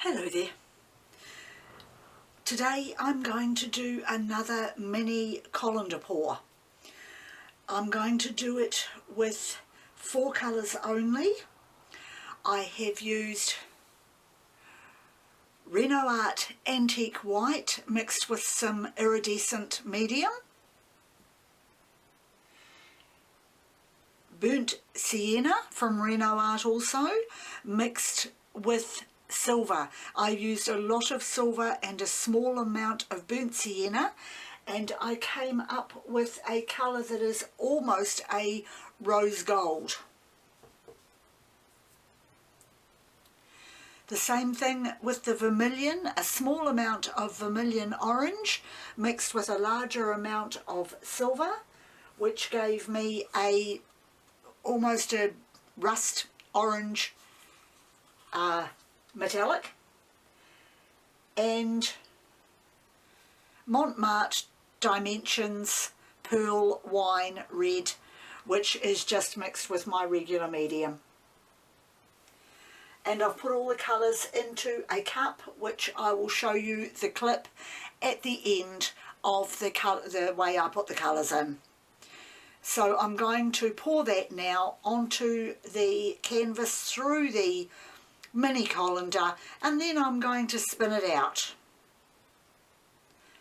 Hello there. Today I'm going to do another mini colander pour. I'm going to do it with 4 colours only. I have used Reno Art Antique White mixed with some iridescent medium, burnt sienna from Reno Art also mixed with silver. I used a lot of silver and a small amount of burnt sienna, and I came up with a colour that is almost a rose gold. The same thing with the vermilion, a small amount of vermilion orange mixed with a larger amount of silver, which gave me almost a rust orange metallic, and Montmartre Dimensions Pearl Wine Red, which is just mixed with my regular medium. And I've put all the colours into a cup, which I will show you the clip at the end of the way I put the colours in. So I'm going to pour that now onto the canvas through the mini colander, and then I'm going to spin it out.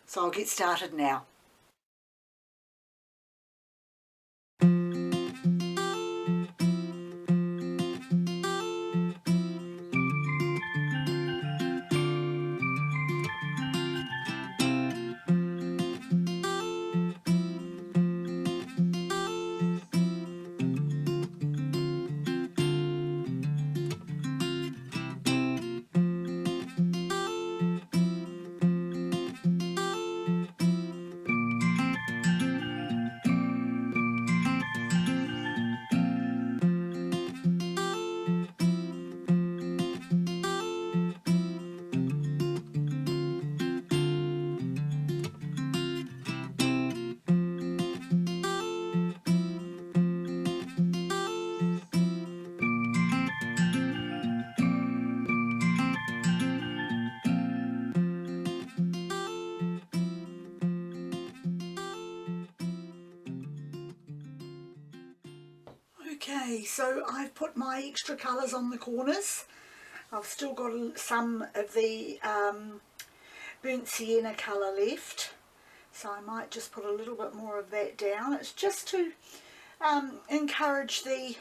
So I'll get started now. Okay, so I've put my extra colours on the corners. I've still got some of the burnt sienna colour left, so I might just put a little bit more of that down. It's just to encourage the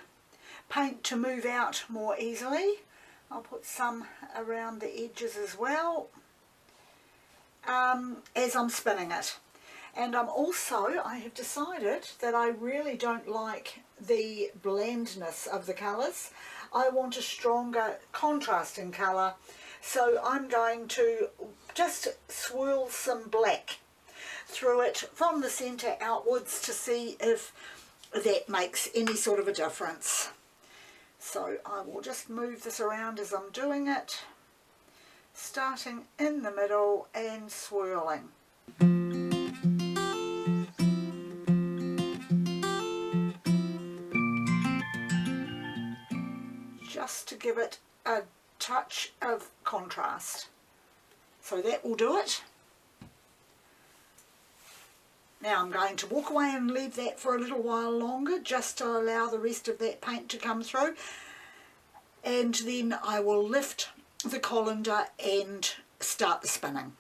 paint to move out more easily. I'll put some around the edges as well as I'm spinning it. And I have decided that I really don't like the blandness of the colours. I want a stronger contrasting colour, so I'm going to just swirl some black through it from the centre outwards to see if that makes any sort of a difference. So I will just move this around as I'm doing it, starting in the middle and swirling. Just to give it a touch of contrast. So that will do it. Now I'm going to walk away and leave that for a little while longer, just to allow the rest of that paint to come through, and then I will lift the colander and start the spinning.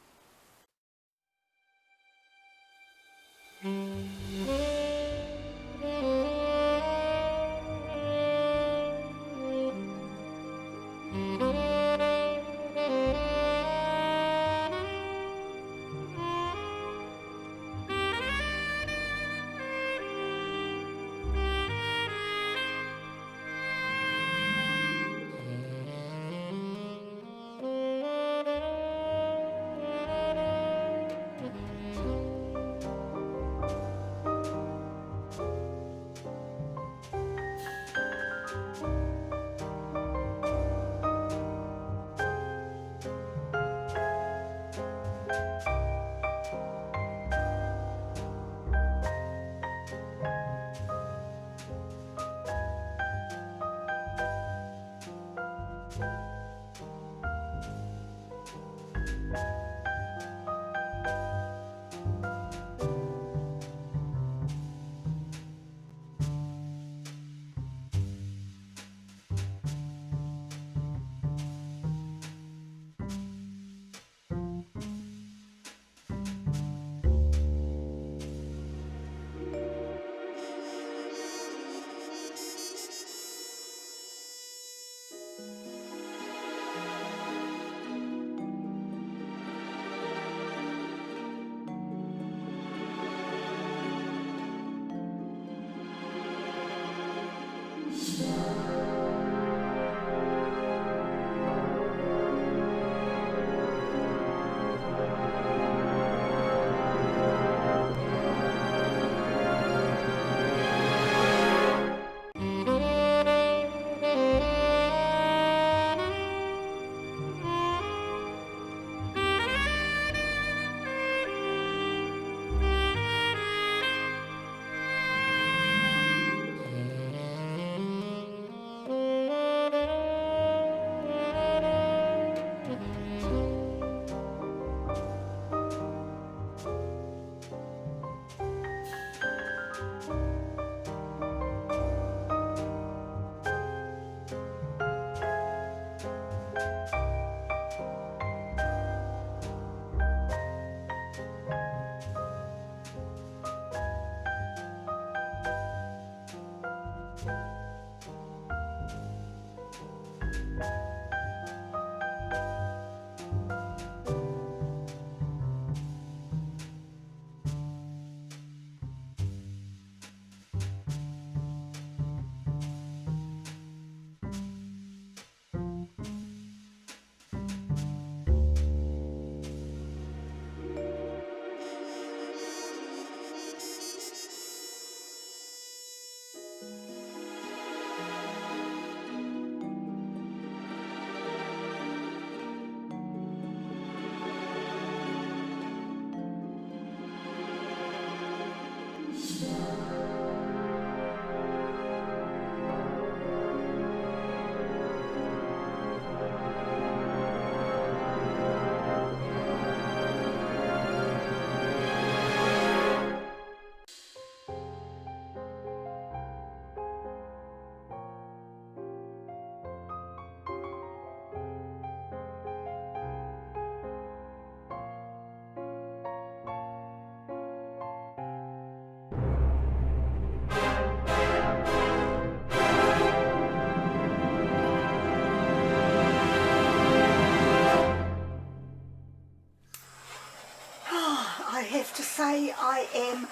say I am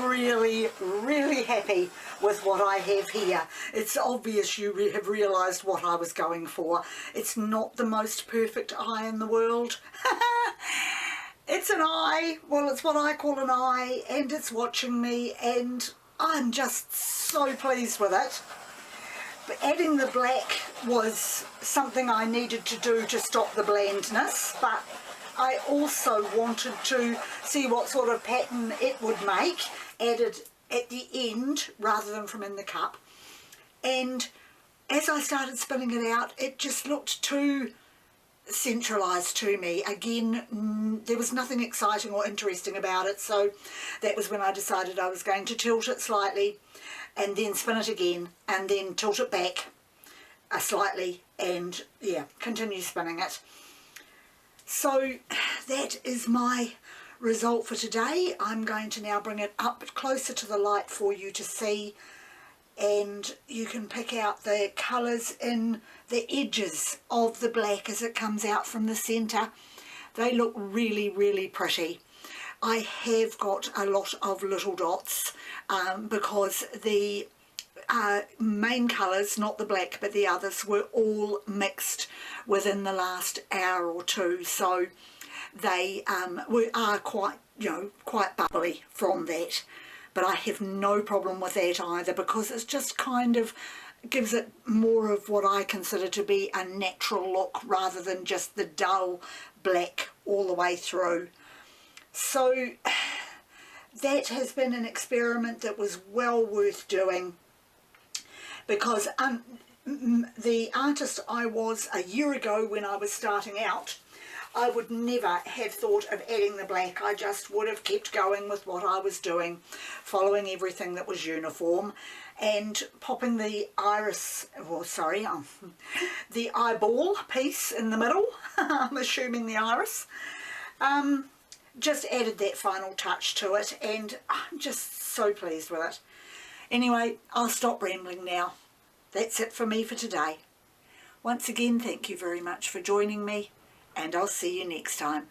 really, really happy with what I have here. It's obvious you have realised what I was going for. It's not the most perfect eye in the world. It's an eye, well, it's what I call an eye, and it's watching me, and I'm just so pleased with it. But adding the black was something I needed to do to stop the blandness, but I also wanted to see what sort of pattern it would make added at the end rather than from in the cup. And as I started spinning it out, it just looked too centralised to me. Again, there was nothing exciting or interesting about it, so that was when I decided I was going to tilt it slightly and then spin it again and then tilt it back slightly and yeah, continue spinning it. So that is my result for today. I'm going to now bring it up closer to the light for you to see, and you can pick out the colours in the edges of the black as it comes out from the centre. They look really, really pretty. I have got a lot of little dots because the main colours, not the black but the others, were all mixed within the last hour or two, so they are quite, you know, quite bubbly from that. But I have no problem with that either, because it's just kind of gives it more of what I consider to be a natural look rather than just the dull black all the way through. So that has been an experiment that was well worth doing, because the artist I was a year ago when I was starting out, I would never have thought of adding the black. I just would have kept going with what I was doing, following everything that was uniform, and popping the iris, well, sorry, the eyeball piece in the middle, I'm assuming the iris, just added that final touch to it, and I'm just so pleased with it. Anyway, I'll stop rambling now. That's it for me for today. Once again, thank you very much for joining me, and I'll see you next time.